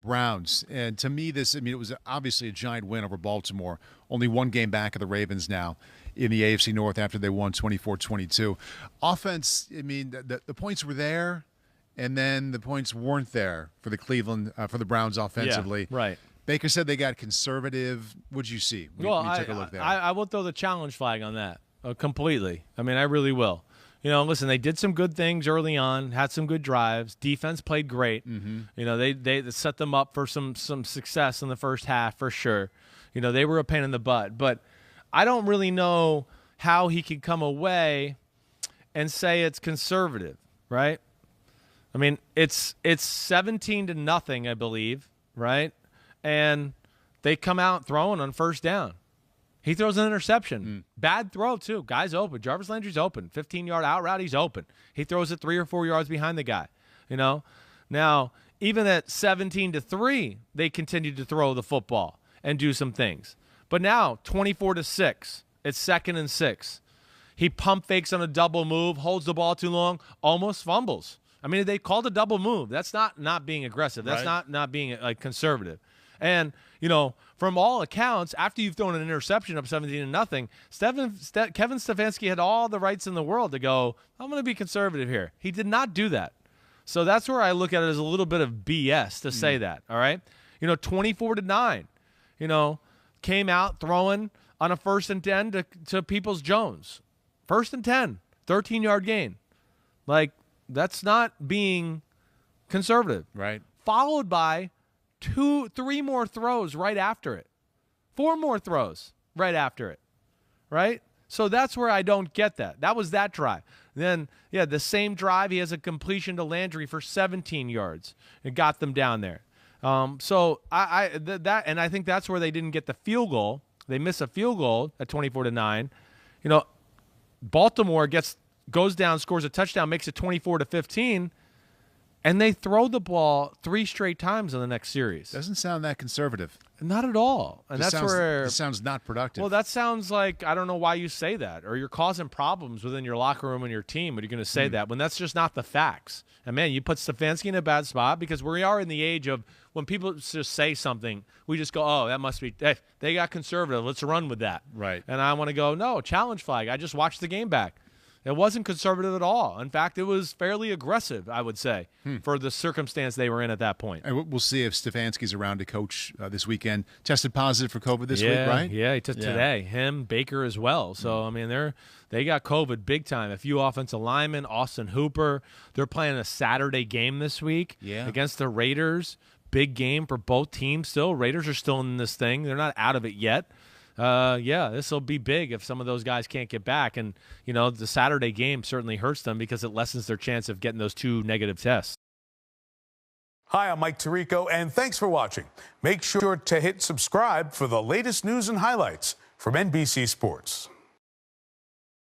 Browns. And to me, it was obviously a giant win over Baltimore. Only one game back of the Ravens now in the AFC North after they won 24-22. Offense, the points were there, and then the points weren't there for the Browns offensively. Yeah, right. Baker said they got conservative. What'd you see? We took a look there. I will throw the challenge flag on that completely. I really will. Listen, they did some good things early on, had some good drives. Defense played great. Mm-hmm. They set them up for some success in the first half for sure. They were a pain in the butt. But I don't really know how he could come away and say it's conservative, right? It's 17-0, I believe, right? And they come out throwing on first down. He throws an interception. Bad throw, too. Guy's open. Jarvis Landry's open. 15-yard out route, he's open. He throws it 3 or 4 yards behind the guy. Now, even at 17-3, they continued to throw the football and do some things. But now, 24-6, it's 2nd and 6. He pump fakes on a double move, holds the ball too long, almost fumbles. They called a double move. That's not being aggressive. That's right. not being conservative. And, from all accounts, after you've thrown an interception up 17-0, Kevin Stefanski had all the rights in the world to go, I'm going to be conservative here. He did not do that. So that's where I look at it as a little bit of BS to say that, all right? 24-9, came out throwing on a 1st and 10 to Peoples-Jones. 1st and 10, 13-yard gain. That's not being conservative. Right. Followed by 3 more throws right after it. 4 more throws right after it. Right? So that's where I don't get that. That was that drive. Then, the same drive, he has a completion to Landry for 17 yards. It got them down there. So I think that's where they didn't get the field goal. They miss a field goal at 24-9. Baltimore goes down, scores a touchdown, makes it 24-15. And they throw the ball 3 straight times in the next series. Doesn't sound that conservative. Not at all. And this sounds not productive. Well, that sounds like, I don't know why you say that, or you're causing problems within your locker room and your team when you're going to say that, when that's just not the facts. And, man, you put Stefanski in a bad spot because we are in the age of when people just say something, we just go, oh, that must be they got conservative. Let's run with that. Right. And I want to go, no, challenge flag. I just watched the game back. It wasn't conservative at all. In fact, it was fairly aggressive, I would say, for the circumstance they were in at that point. And we'll see if Stefanski's around to coach this weekend. Tested positive for COVID this week, right? Yeah, he took today. Him, Baker as well. So, they got COVID big time. A few offensive linemen, Austin Hooper. They're playing a Saturday game this week against the Raiders. Big game for both teams still. Raiders are still in this thing. They're not out of it yet. This will be big if some of those guys can't get back. And, the Saturday game certainly hurts them because it lessens their chance of getting those 2 negative tests. Hi, I'm Mike Tirico, and thanks for watching. Make sure to hit subscribe for the latest news and highlights from NBC Sports.